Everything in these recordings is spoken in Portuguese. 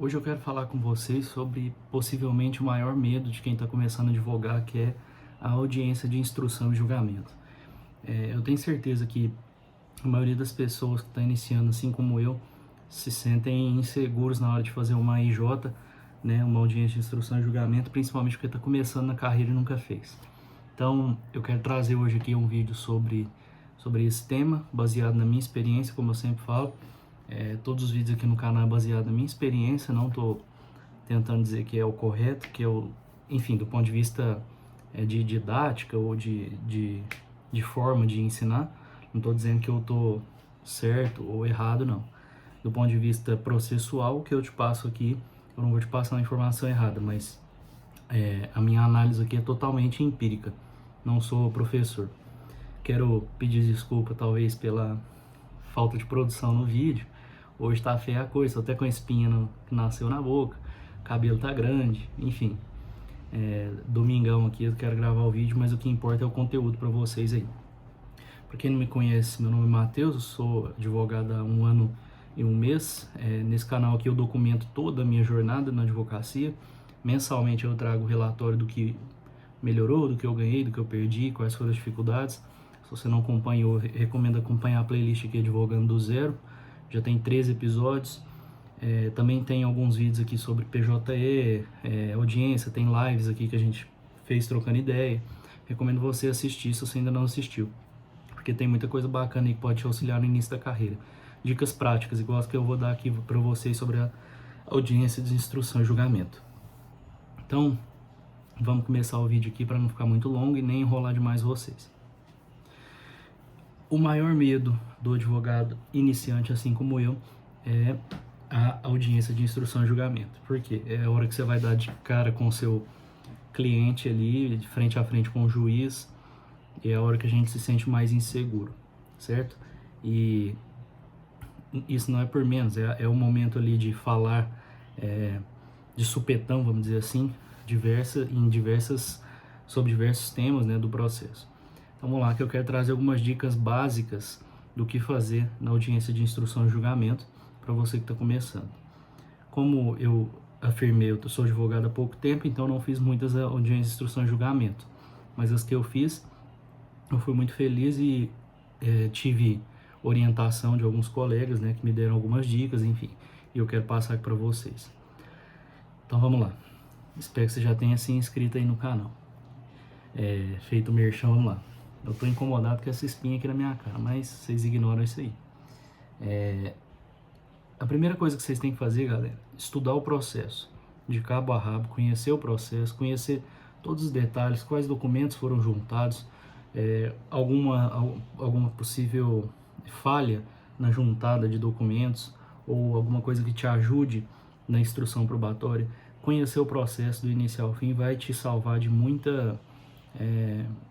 Hoje eu quero falar com vocês sobre possivelmente o maior medo de quem está começando a advogar, que é a audiência de instrução e julgamento. Eu tenho certeza que a maioria das pessoas que está iniciando, assim como eu, se sentem inseguros na hora de fazer uma IJ, né, uma audiência de instrução e julgamento, principalmente porque está começando na carreira e nunca fez. Então, eu quero trazer hoje aqui um vídeo sobre esse tema, baseado na minha experiência, como eu sempre falo. Todos os vídeos aqui no canal é baseado na minha experiência, não estou tentando dizer que é o correto, que é o, enfim, do ponto de vista de didática ou de forma de ensinar. Não estou dizendo que eu estou certo ou errado, não. Do ponto de vista processual, o que eu te passo aqui, eu não vou te passar uma informação errada, mas a minha análise aqui é totalmente empírica. Não sou professor. Quero pedir desculpa, talvez, pela falta de produção no vídeo. Hoje tá feia a coisa, tô até com a espinha que nasceu na boca, cabelo tá grande, enfim. Domingão aqui eu quero gravar o vídeo, mas o que importa é o conteúdo para vocês aí. Para quem não me conhece, meu nome é Matheus, eu sou advogado há 1 ano e 1 mês. Nesse canal aqui eu documento toda a minha jornada na advocacia. Mensalmente eu trago o relatório do que melhorou, do que eu ganhei, do que eu perdi, quais foram as dificuldades. Se você não acompanhou, recomendo acompanhar a playlist aqui Advogando do Zero. Já tem 13 episódios. Também tem alguns vídeos aqui sobre PJE, audiência, tem lives aqui que a gente fez trocando ideia. Recomendo você assistir se você ainda não assistiu, porque tem muita coisa bacana aí que pode te auxiliar no início da carreira. Dicas práticas, igual as que eu vou dar aqui para vocês sobre a audiência de instrução e julgamento. Então, vamos começar o vídeo aqui para não ficar muito longo e nem enrolar demais vocês. O maior medo do advogado iniciante, assim como eu, é a audiência de instrução e julgamento. Por quê? É a hora que você vai dar de cara com o seu cliente ali, de frente a frente com o juiz, e é a hora que a gente se sente mais inseguro, certo? E isso não é por menos, é o momento ali de falar de supetão, vamos dizer assim, sobre diversos temas, né, do processo. Então, vamos lá, que eu quero trazer algumas dicas básicas do que fazer na audiência de instrução e julgamento para você que está começando. Como eu afirmei, eu sou advogado há pouco tempo, então não fiz muitas audiências de instrução e julgamento, mas as que eu fiz, eu fui muito feliz e tive orientação de alguns colegas, né, que me deram algumas dicas, enfim, e eu quero passar aqui para vocês. Então vamos lá, espero que você já tenha se inscrito aí no canal. Feito o merchan, vamos lá. Eu tô incomodado com essa espinha aqui na minha cara, mas vocês ignoram isso aí. A primeira coisa que vocês têm que fazer, galera, estudar o processo, de cabo a rabo, conhecer o processo, conhecer todos os detalhes, quais documentos foram juntados, alguma possível falha na juntada de documentos, ou alguma coisa que te ajude na instrução probatória. Conhecer o processo do início ao fim vai te salvar de muita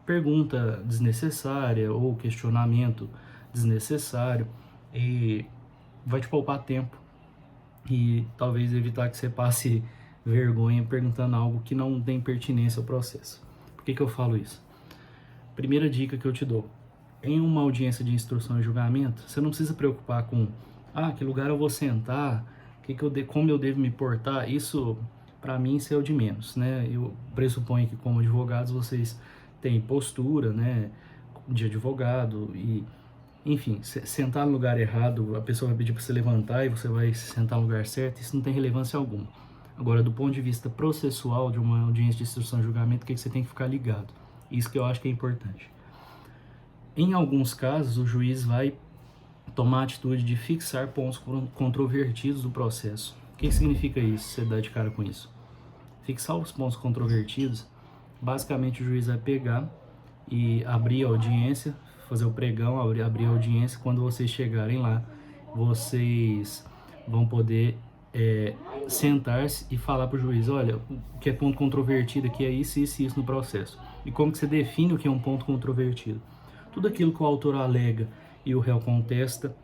pergunta desnecessária ou questionamento desnecessário, e vai te poupar tempo e talvez evitar que você passe vergonha perguntando algo que não tem pertinência ao processo. Por que eu falo isso? Primeira dica que eu te dou: em uma audiência de instrução e julgamento, você não precisa preocupar com que lugar eu vou sentar, como eu devo me portar. Isso, para mim, isso é o de menos, né? Eu pressuponho que, como advogados, vocês têm postura, né, de advogado, e enfim, sentar no lugar errado, a pessoa vai pedir para você levantar e você vai sentar no lugar certo, isso não tem relevância alguma. Agora, do ponto de vista processual de uma audiência de instrução e julgamento, o que você tem que ficar ligado? Isso que eu acho que é importante. Em alguns casos, o juiz vai tomar a atitude de fixar pontos controvertidos do processo. O que significa isso, você dá de cara com isso? Fixar os pontos controvertidos, basicamente o juiz vai pegar e abrir a audiência, fazer o pregão, abrir a audiência. Quando vocês chegarem lá, vocês vão poder sentar-se e falar para o juiz: olha, o que é ponto controvertido aqui é isso, isso e isso no processo. E como que você define o que é um ponto controvertido? Tudo aquilo que o autor alega e o réu contesta,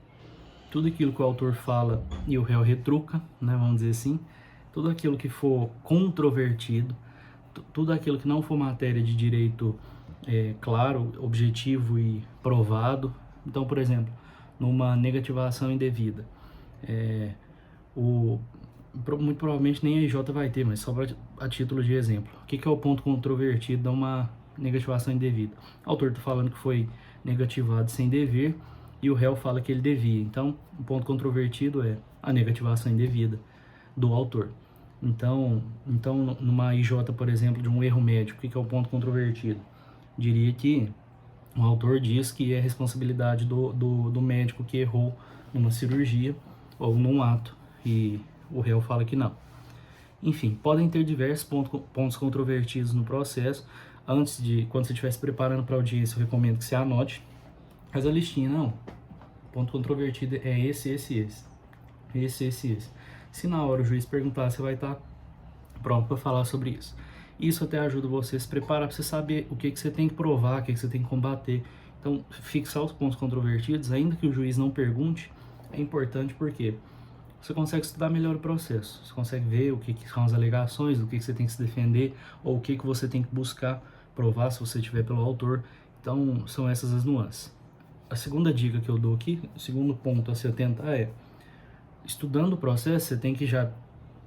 tudo aquilo que o autor fala e o réu retruca, né, vamos dizer assim, tudo aquilo que for controvertido, tudo aquilo que não for matéria de direito claro, objetivo e provado. Então, por exemplo, numa negativação indevida, o muito provavelmente nem a IJ vai ter, mas só a título de exemplo. O que é o ponto controvertido de uma negativação indevida? O autor está falando que foi negativado sem dever e o réu fala que ele devia. Então, o ponto controvertido é a negativação indevida do autor. Então numa IJ, por exemplo, de um erro médico, o que é o ponto controvertido? Diria que o autor diz que é responsabilidade do médico que errou numa cirurgia ou num ato, e o réu fala que não. Enfim, podem ter diversos pontos controvertidos no processo. Quando você estiver se preparando para a audiência, eu recomendo que você anote. Faz a listinha, não. Ponto controvertido é esse. Se na hora o juiz perguntar, você vai estar pronto para falar sobre isso. Isso até ajuda você a se preparar para você saber o que você tem que provar, o que você tem que combater. Então, fixar os pontos controvertidos, ainda que o juiz não pergunte, é importante porque você consegue estudar melhor o processo. Você consegue ver o que são as alegações, o que você tem que se defender, ou o que você tem que buscar provar se você tiver pelo autor. Então, são essas as nuances. A segunda dica que eu dou aqui, o segundo ponto a se atentar é, estudando o processo, você tem que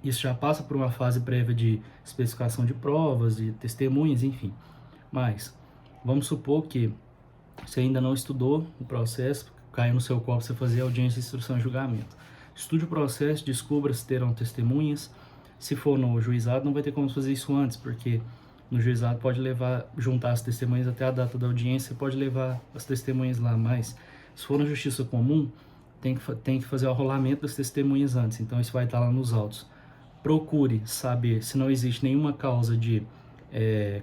isso já passa por uma fase prévia de especificação de provas, de testemunhas, enfim. Mas, vamos supor que você ainda não estudou o processo, caiu no seu colo para você fazer audiência, instrução e julgamento. Estude o processo, descubra se terão testemunhas. Se for no juizado, não vai ter como fazer isso antes, porque no juizado pode juntar as testemunhas até a data da audiência, pode levar as testemunhas lá, mas se for na justiça comum, tem que fazer o arrolamento das testemunhas antes, então isso vai estar lá nos autos. Procure saber se não existe nenhuma causa de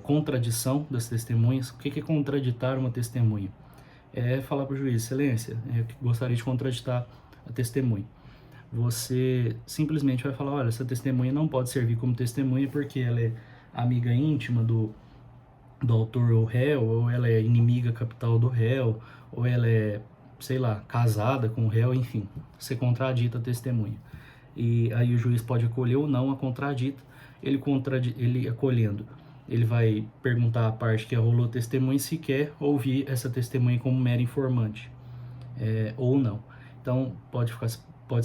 contradição das testemunhas. O que é contraditar uma testemunha? É falar para o juiz, excelência, eu gostaria de contraditar a testemunha. Você simplesmente vai falar, olha, essa testemunha não pode servir como testemunha porque ela é amiga íntima do autor ou réu, ou ela é inimiga capital do réu, ou ela é, sei lá, casada com o réu, enfim, você contradita a testemunha. E aí o juiz pode acolher ou não a contradita. Ele acolhendo, ele vai perguntar à parte que arrolou a testemunha se quer ouvir essa testemunha como mera informante, ou não. Então pode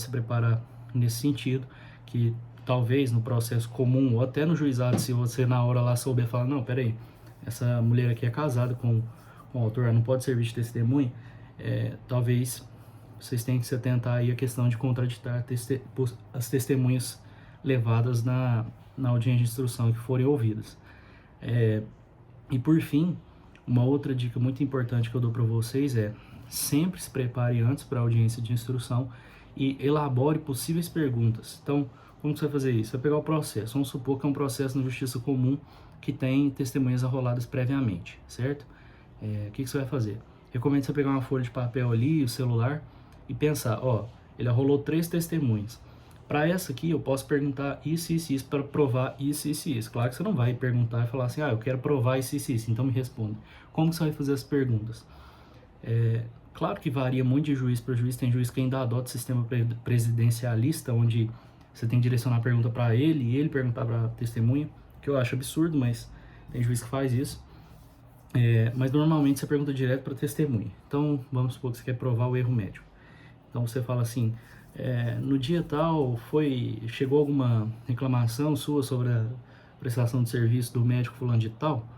se preparar nesse sentido, que talvez no processo comum ou até no juizado, se você na hora lá souber falar, não, peraí, essa mulher aqui é casada com o autor, ela não pode servir de testemunha, talvez vocês têm que se atentar aí à questão de contraditar as testemunhas levadas na audiência de instrução que forem ouvidas. E por fim, uma outra dica muito importante que eu dou para vocês é sempre se prepare antes para a audiência de instrução e elabore possíveis perguntas. Então, como você vai fazer isso? Você vai pegar o processo. Vamos supor que é um processo na justiça comum que tem testemunhas arroladas previamente, certo? O que você vai fazer? Recomendo você pegar uma folha de papel ali, o celular, e pensar, ele arrolou 3 testemunhas. Para essa aqui, eu posso perguntar isso para provar isso. Claro que você não vai perguntar e falar assim, eu quero provar isso, então me responda. Como que você vai fazer as perguntas? Claro que varia muito de juiz para juiz. Tem juiz que ainda adota o sistema presidencialista, onde você tem que direcionar a pergunta para ele e ele perguntar para a testemunha, que eu acho absurdo, mas tem juiz que faz isso. Mas normalmente você pergunta direto para a testemunha. Então, vamos supor que você quer provar o erro médico. Então você fala assim, no dia tal chegou alguma reclamação sua sobre a prestação de serviço do médico fulano de tal.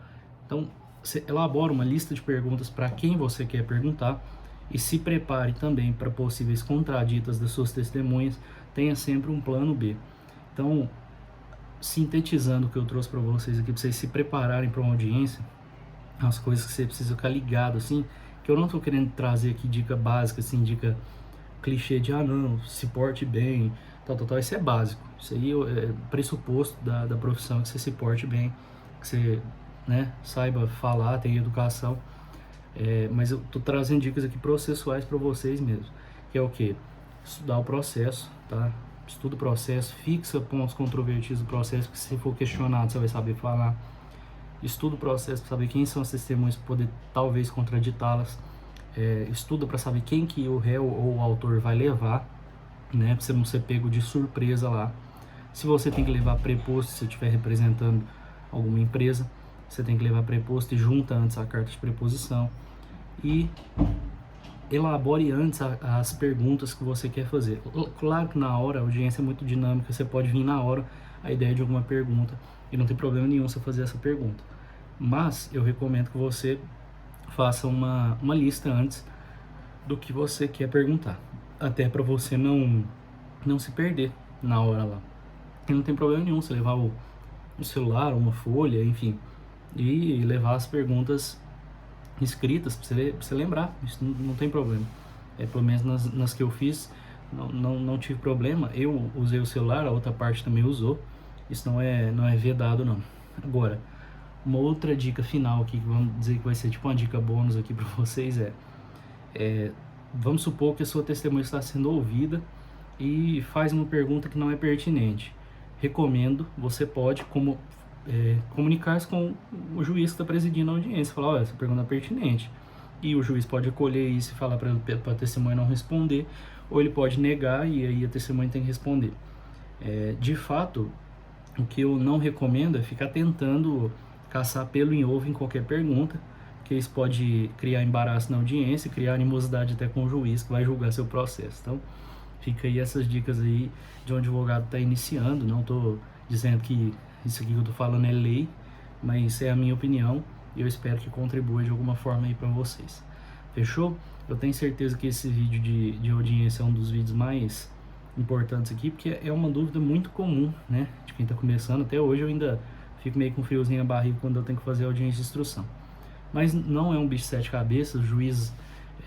Então você elabora uma lista de perguntas para quem você quer perguntar e se prepare também para possíveis contraditas das suas testemunhas. Tenha sempre um plano B. Então, sintetizando o que eu trouxe para vocês aqui, para vocês se prepararem para uma audiência, as coisas que você precisa ficar ligado, assim, que eu não estou querendo trazer aqui dica básica, assim, dica clichê de, não, se porte bem, tal, isso é básico. Isso aí é pressuposto da profissão, que você se porte bem, que você, saiba falar, tenha educação. Mas eu tô trazendo dicas aqui processuais para vocês mesmo, que é o que? Estudar o processo, tá? Estuda o processo, fixa pontos controvertidos do processo, que se for questionado você vai saber falar. Estuda o processo para saber quem são as testemunhas, para poder talvez contraditá-las. Estuda para saber quem que o réu ou o autor vai levar, para você não ser pego de surpresa lá. Se você tem que levar preposto, se você estiver representando alguma empresa, você tem que levar preposto e junta antes a carta de preposição. E elabore antes as perguntas que você quer fazer. Claro que na hora, a audiência é muito dinâmica, você pode vir na hora a ideia de alguma pergunta e não tem problema nenhum você fazer essa pergunta. Mas eu recomendo que você faça uma lista antes do que você quer perguntar, até para você não se perder na hora lá. E não tem problema nenhum você levar o celular, uma folha, enfim, e levar as perguntas escritas para você lembrar. Isso não tem problema. Pelo menos nas que eu fiz, não tive problema. Eu usei o celular, a outra parte também usou. Isso não é vedado, não. Agora, uma outra dica final aqui, que vamos dizer que vai ser tipo uma dica bônus aqui para vocês, vamos supor que a sua testemunha está sendo ouvida e faz uma pergunta que não é pertinente. Recomendo, você pode comunicar-se com o juiz que está presidindo a audiência, falar, olha, essa pergunta é pertinente. E o juiz pode acolher isso e falar para a testemunha não responder, ou ele pode negar e aí a testemunha tem que responder. De fato, o que eu não recomendo é ficar tentando caçar pelo em ovo em qualquer pergunta, que isso pode criar embaraço na audiência, criar animosidade até com o juiz que vai julgar seu processo. Então, fica aí essas dicas aí de um advogado está iniciando. Não estou dizendo que isso aqui que eu estou falando é lei, mas é a minha opinião e eu espero que contribua de alguma forma aí para vocês. Fechou? Eu tenho certeza que esse vídeo de audiência é um dos vídeos mais importantes aqui, porque é uma dúvida muito comum, né, de quem está começando. Até hoje eu ainda fico meio com um friozinho na barriga quando eu tenho que fazer audiência de instrução. Mas não é um bicho de sete cabeças, o juiz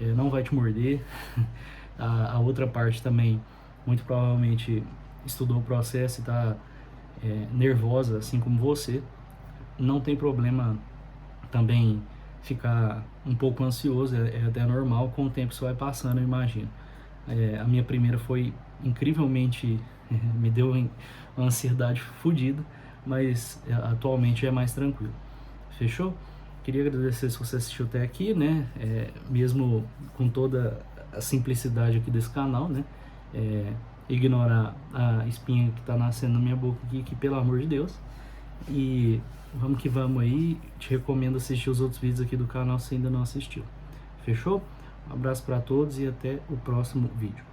não vai te morder. A outra parte também, muito provavelmente, estudou o processo e está nervosa, assim como você. Não tem problema também ficar um pouco ansioso, é até normal, com o tempo isso vai passando, eu imagino. A minha primeira foi incrivelmente, me deu uma ansiedade fodida, mas atualmente é mais tranquilo. Fechou? Queria agradecer se você assistiu até aqui, né? Mesmo com toda a simplicidade aqui desse canal, né? Ignorar a espinha que tá nascendo na minha boca aqui, que pelo amor de Deus. E vamos que vamos aí. Te recomendo assistir os outros vídeos aqui do canal se ainda não assistiu. Fechou? Um abraço para todos e até o próximo vídeo.